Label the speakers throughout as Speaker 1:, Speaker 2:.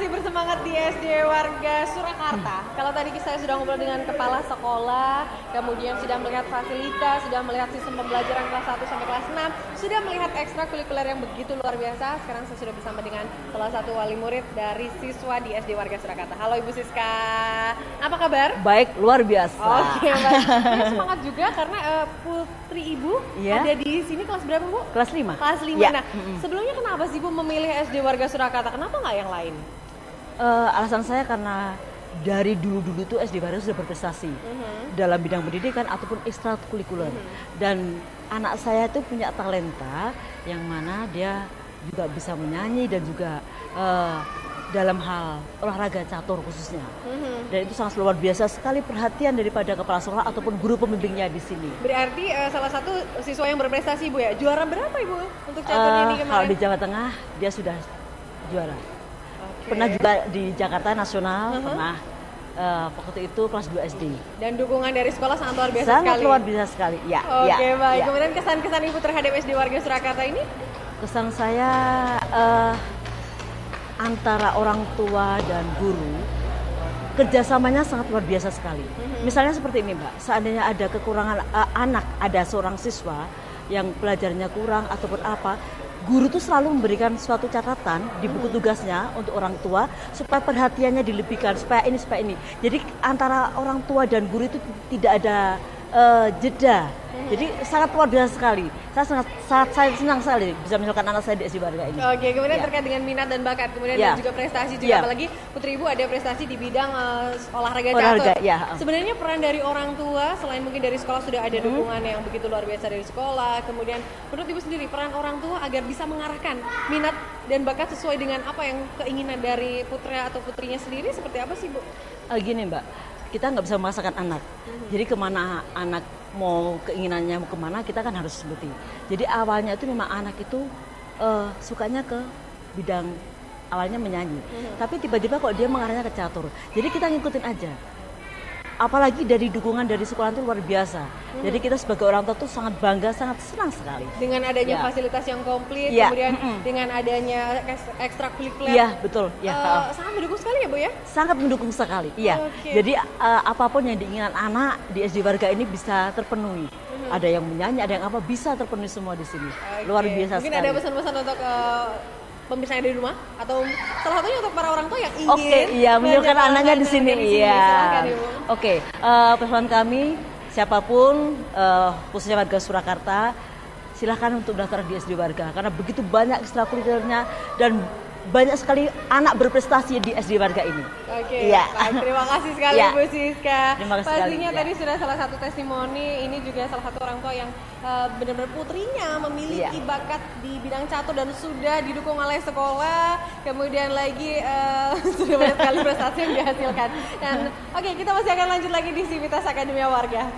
Speaker 1: masih bersemangat di SD Warga Surakarta. Kalau tadi saya sudah ngobrol dengan kepala sekolah, kemudian sudah melihat fasilitas, sudah melihat sistem pembelajaran kelas 1 sampai kelas 6, sudah melihat ekstrakurikuler yang begitu luar biasa. Sekarang saya sudah bersama dengan salah satu wali murid dari siswa di SD Warga Surakarta. Halo Ibu Siska, apa kabar?
Speaker 2: Baik, luar biasa.
Speaker 1: Oke, baik. Ini semangat juga karena putri Ibu ada di sini kelas berapa, Bu?
Speaker 2: Kelas 5.
Speaker 1: Kelas 5.
Speaker 2: Ya.
Speaker 1: Nah, sebelumnya kenapa sih Bu memilih SD Warga Surakarta? Kenapa nggak yang lain?
Speaker 2: Alasan saya karena dari dulu-dulu tuh SD Warga sudah berprestasi dalam bidang pendidikan ataupun ekstrakurikuler. Dan anak saya tuh punya talenta yang mana dia juga bisa menyanyi dan juga dalam hal olahraga catur khususnya. Dan itu sangat luar biasa sekali perhatian daripada kepala sekolah ataupun guru pembimbingnya di sini.
Speaker 1: Berarti salah satu siswa yang berprestasi Bu ya. Juara berapa Ibu untuk caturnya ini kemarin?
Speaker 2: Kalau di Jawa Tengah dia sudah juara. Pernah juga di Jakarta Nasional, pernah waktu itu kelas 2 SD.
Speaker 1: Dan dukungan dari sekolah sangat luar biasa sekali.
Speaker 2: Sangat luar biasa sekali, ya.
Speaker 1: Oke, baik.
Speaker 2: Ya.
Speaker 1: Kemudian kesan-kesan Ibu terhadap SD Warga Surakarta ini?
Speaker 2: Kesan saya antara orang tua dan guru, kerjasamanya sangat luar biasa sekali. Misalnya seperti ini Mbak, seandainya ada kekurangan anak, ada seorang siswa yang belajarnya kurang ataupun apa, guru tuh selalu memberikan suatu catatan di buku tugasnya untuk orang tua supaya perhatiannya dilebihkan, supaya ini. Jadi antara orang tua dan guru itu tidak ada jeda. Jadi sangat luar biasa sekali. Saya senang sekali bisa menyalurkan anak saya di SD Warga ini.
Speaker 1: Oke, kemudian terkait dengan minat dan bakat, kemudian dan juga prestasi juga, apalagi putri Ibu ada prestasi di bidang olahraga catur. Sebenarnya peran dari orang tua selain mungkin dari sekolah sudah ada dukungan yang begitu luar biasa dari sekolah. Kemudian menurut Ibu sendiri peran orang tua agar bisa mengarahkan minat dan bakat sesuai dengan apa yang keinginan dari putra atau putrinya sendiri seperti apa sih Bu?
Speaker 2: Gini Mbak, kita nggak bisa memaksakan anak. Jadi kemana anak mau keinginannya mau kemana kita kan harus sebuti. Jadi awalnya itu memang anak itu sukanya ke bidang awalnya menyanyi. Tapi tiba-tiba kok dia mengarahnya ke catur. Jadi kita ngikutin aja. Apalagi dari dukungan dari sekolah itu luar biasa. Jadi kita sebagai orang tua tuh sangat bangga, sangat senang sekali.
Speaker 1: Dengan adanya fasilitas yang komplit, kemudian dengan adanya ekstrakurikuler.
Speaker 2: Iya, betul.
Speaker 1: Sangat mendukung sekali ya Bu ya?
Speaker 2: Sangat mendukung sekali, iya. Jadi apapun yang diinginkan anak di SD Warga ini bisa terpenuhi. Ada yang menyanyi, ada yang apa, bisa terpenuhi semua di sini. Luar biasa
Speaker 1: mungkin
Speaker 2: sekali.
Speaker 1: Mungkin ada pesan-pesan untuk pemirsa yang di rumah atau salah satunya untuk para orang tua yang ingin
Speaker 2: menunjukkan anaknya di sini.
Speaker 1: Silakan Ibu.
Speaker 2: Pesan kami siapapun khususnya warga Surakarta silakan untuk daftar di SD Warga karena begitu banyak ekstrakurikulernya dan banyak sekali anak berprestasi di SD Warga ini.
Speaker 1: Baik, terima kasih sekali Bu Siska.
Speaker 2: Terima kasih
Speaker 1: pastinya tadi sudah salah satu testimoni, ini juga salah satu orang tua yang benar-benar putrinya memiliki bakat di bidang catur dan sudah didukung oleh sekolah, kemudian lagi sudah banyak sekali prestasi yang dihasilkan. Dan kita masih akan lanjut lagi di Civitas Akademia Warga.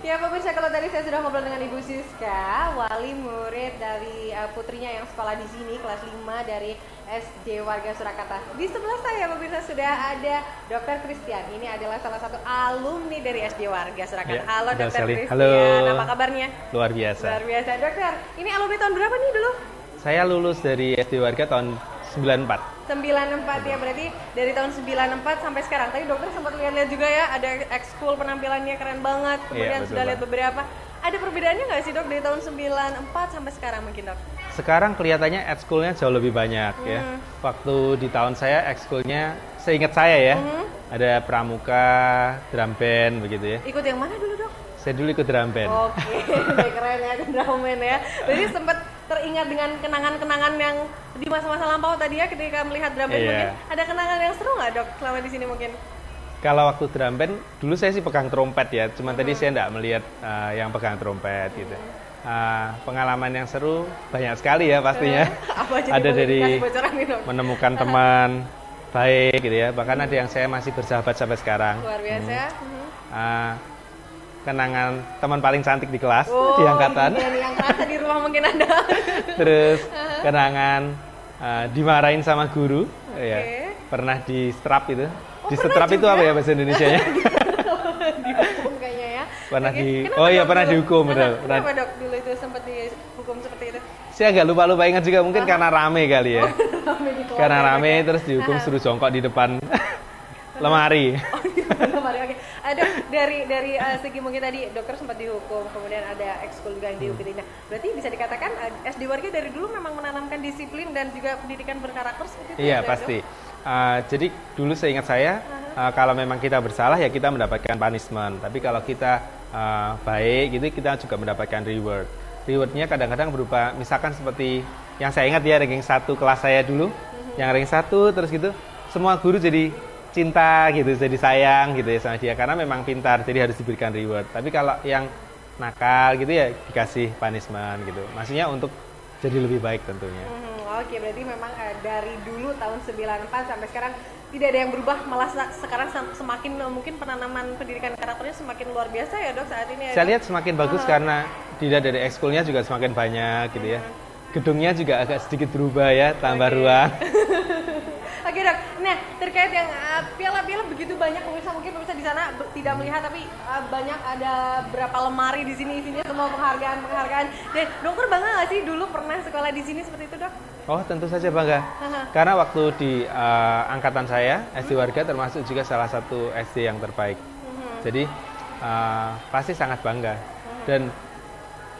Speaker 1: Ya pemirsa, kalau tadi saya sudah ngobrol dengan Ibu Siska, wali murid dari putrinya yang sekolah di sini kelas 5 dari SD Warga Surakarta. Di sebelah saya pemirsa sudah ada Dr. Christian. Ini adalah salah satu alumni dari SD Warga Surakarta. Halo Dr. Christian.
Speaker 3: Halo.
Speaker 1: Apa kabarnya?
Speaker 3: Luar biasa.
Speaker 1: Luar biasa. Dokter, ini alumni tahun berapa nih dulu?
Speaker 3: Saya lulus dari SD Warga tahun 94.
Speaker 1: 94 ya, berarti dari tahun 94 sampai sekarang. Tadi dokter sempat lihat-lihat juga ya, ada ekskul penampilannya keren banget. Kemudian sudah lihat beberapa. Ada perbedaannya nggak sih dok dari tahun 94 sampai sekarang mungkin dok?
Speaker 3: Sekarang kelihatannya ekskulnya jauh lebih banyak ya. Waktu di tahun saya ekskulnya, seingat saya ya, ada pramuka, drum band begitu ya.
Speaker 1: Ikut yang mana dulu dok?
Speaker 3: Saya dulu ikut drum band.
Speaker 1: Keren ya drum band ya. Jadi sempat teringat dengan kenangan-kenangan yang di masa-masa lampau tadi ya ketika melihat drum band. Mungkin ada kenangan yang seru nggak dok selama di sini mungkin?
Speaker 3: Kalau waktu drum band, dulu saya sih pegang trompet ya. Cuma tadi saya nggak melihat yang pegang trompet gitu. Pengalaman yang seru banyak sekali ya pastinya. Ada dari menemukan teman baik gitu ya. Bahkan ada yang saya masih bersahabat sampai sekarang.
Speaker 1: Luar biasa.
Speaker 3: Kenangan teman paling cantik di kelas di angkatan.
Speaker 1: Yang kerasa di rumah mungkin ada.
Speaker 3: Terus kenangan dimarahin sama guru, ya, pernah di strap itu. Disetrap itu apa ya bahasa Indonesianya?
Speaker 1: Dihukum kayaknya ya.
Speaker 3: Pernah
Speaker 1: Oke,
Speaker 3: di
Speaker 1: kenapa
Speaker 3: Oh iya
Speaker 1: dok
Speaker 3: pernah
Speaker 1: dulu?
Speaker 3: dihukum betul.
Speaker 1: Kenapa dok dulu itu sempat dihukum seperti itu?
Speaker 3: Saya agak lupa ingat juga mungkin karena rame kali ya.
Speaker 1: Rame di keluarga
Speaker 3: Karena rame
Speaker 1: ya?
Speaker 3: terus dihukum suruh jongkok di depan lemari.
Speaker 1: Oh, di depan lemari. Oke. Dok, dari segi mungkin tadi dokter sempat dihukum, kemudian ada ekskul juga yang dihukum. Nah, berarti bisa dikatakan SD Warga dari dulu memang menanamkan disiplin dan juga pendidikan berkarakter seperti itu.
Speaker 3: Iya,
Speaker 1: ya,
Speaker 3: pasti. Jadi dulu seingat saya kalau memang kita bersalah ya kita mendapatkan punishment. Tapi kalau kita baik gitu kita juga mendapatkan reward. Rewardnya kadang-kadang berupa misalkan seperti yang saya ingat ya ranking 1 kelas saya dulu, yang ranking 1 terus gitu semua guru jadi cinta gitu, jadi sayang gitu ya sama dia karena memang pintar jadi harus diberikan reward. Tapi kalau yang nakal gitu ya dikasih punishment gitu. Maksudnya untuk jadi lebih baik tentunya.
Speaker 1: Oke, berarti memang dari dulu tahun 94 sampai sekarang tidak ada yang berubah, malah sekarang semakin mungkin penanaman pendidikan karakternya semakin luar biasa ya dok saat ini ya.
Speaker 3: Saya lihat semakin bagus karena tidak dari ekskulnya juga semakin banyak gitu ya. Gedungnya juga agak sedikit berubah ya, tambah ruang.
Speaker 1: Oke dok, nah terkait yang piala-piala begitu banyak mungkin pemirsa di sana tidak melihat tapi banyak ada berapa lemari di sini isinya semua penghargaan. Dan dokter bangga nggak sih dulu pernah sekolah di sini seperti itu dok?
Speaker 3: Oh tentu saja bangga, karena waktu di angkatan saya SD Warga termasuk juga salah satu SD yang terbaik. Jadi pasti sangat bangga dan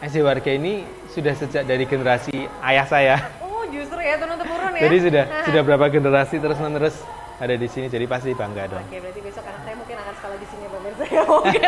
Speaker 3: SD Warga ini sudah sejak dari generasi ayah saya.
Speaker 1: Justru ya turun-temurun ya.
Speaker 3: Jadi sudah berapa generasi terus-menerus ada di sini, jadi pasti bangga dong.
Speaker 1: Oke, berarti besok anak saya mungkin akan sekolah di sini pemirsa ya. Oke.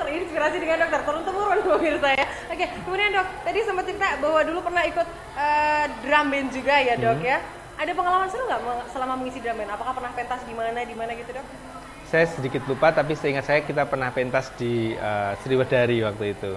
Speaker 1: Terinspirasi dengan dokter turun-temurun pemirsa ya. Oke, kemudian dok, tadi sempat cerita bahwa dulu pernah ikut drum band juga ya dok ya. Ada pengalaman seru nggak selama mengisi drum band? Apakah pernah pentas di mana gitu dok?
Speaker 3: Saya sedikit lupa, tapi seingat saya kita pernah pentas di Sriwedari waktu itu.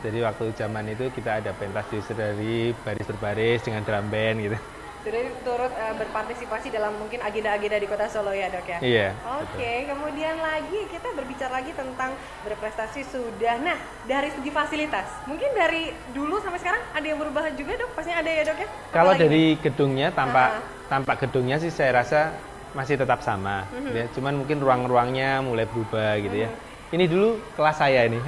Speaker 3: Jadi waktu zaman itu kita ada pentas di Sriwedari baris berbaris dengan drum band gitu.
Speaker 1: Sudah turut berpartisipasi dalam mungkin agenda-agenda di Kota Solo ya dok ya?
Speaker 3: Iya.
Speaker 1: Oke, kemudian lagi kita berbicara lagi tentang berprestasi sudah. Nah, dari segi fasilitas, mungkin dari dulu sampai sekarang ada yang berubah juga dok? Pastinya ada ya dok ya?
Speaker 3: Kalau dari gedungnya, tampak gedungnya sih saya rasa masih tetap sama. Ya. Cuman mungkin ruang-ruangnya mulai berubah gitu ya. Ini dulu kelas saya ini.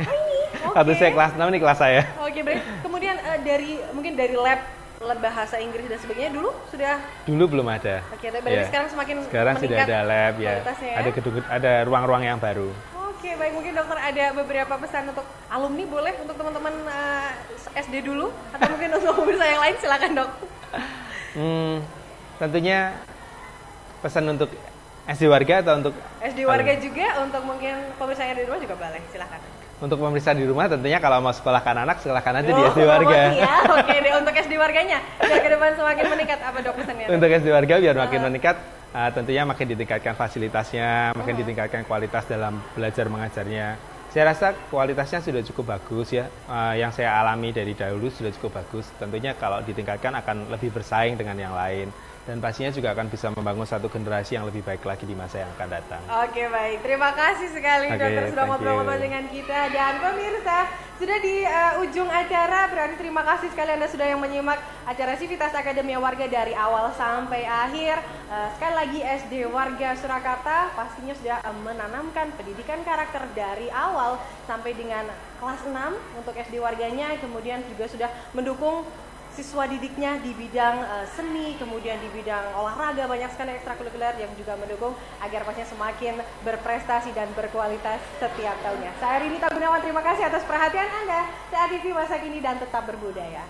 Speaker 3: Waktu saya kelas 6 ini kelas saya.
Speaker 1: Oke, baik. Kemudian dari lab bahasa Inggris dan sebagainya dulu sudah?
Speaker 3: Dulu belum ada.
Speaker 1: Oke, tapi berarti sekarang semakin
Speaker 3: sekarang sudah ada lab ya. Ada gedung, ada ruang-ruang yang baru.
Speaker 1: Oke, baik. Mungkin dokter ada beberapa pesan untuk alumni boleh untuk teman-teman SD dulu atau mungkin untuk pemirsa yang lain silakan dok.
Speaker 3: Tentunya pesan untuk SD Warga atau untuk
Speaker 1: SD Warga juga untuk mungkin pemirsa yang di rumah juga boleh silakan.
Speaker 3: Untuk pemirsa di rumah tentunya kalau mau sekolahkan anak sekolahkan aja di SD Warga.
Speaker 1: Ya. Oke deh, untuk SD Warganya biar ke depan semakin meningkat apa dok pesannya?
Speaker 3: Untuk SD Warga biar makin meningkat tentunya makin ditingkatkan fasilitasnya, makin ditingkatkan kualitas dalam belajar mengajarnya. Saya rasa kualitasnya sudah cukup bagus ya, yang saya alami dari dahulu sudah cukup bagus. Tentunya kalau ditingkatkan akan lebih bersaing dengan yang lain. Dan pastinya juga akan bisa membangun satu generasi yang lebih baik lagi di masa yang akan datang.
Speaker 1: Oke baik, terima kasih sekali dokter sudah ngobrol-ngobrol dengan kita. Dan pemirsa, sudah di ujung acara, berarti terima kasih sekali Anda sudah yang menyimak acara Sivitas Akademia Warga dari awal sampai akhir. Sekali lagi SD Warga Surakarta pastinya sudah menanamkan pendidikan karakter dari awal sampai dengan kelas 6 untuk SD Warganya, kemudian juga sudah mendukung siswa didiknya di bidang seni, kemudian di bidang olahraga, banyak sekali ekstrakurikuler yang juga mendukung agar pastinya semakin berprestasi dan berkualitas setiap tahunnya. Saya Rinita Gunawan, terima kasih atas perhatian Anda. Saya TV Masa Kini dan tetap berbudaya.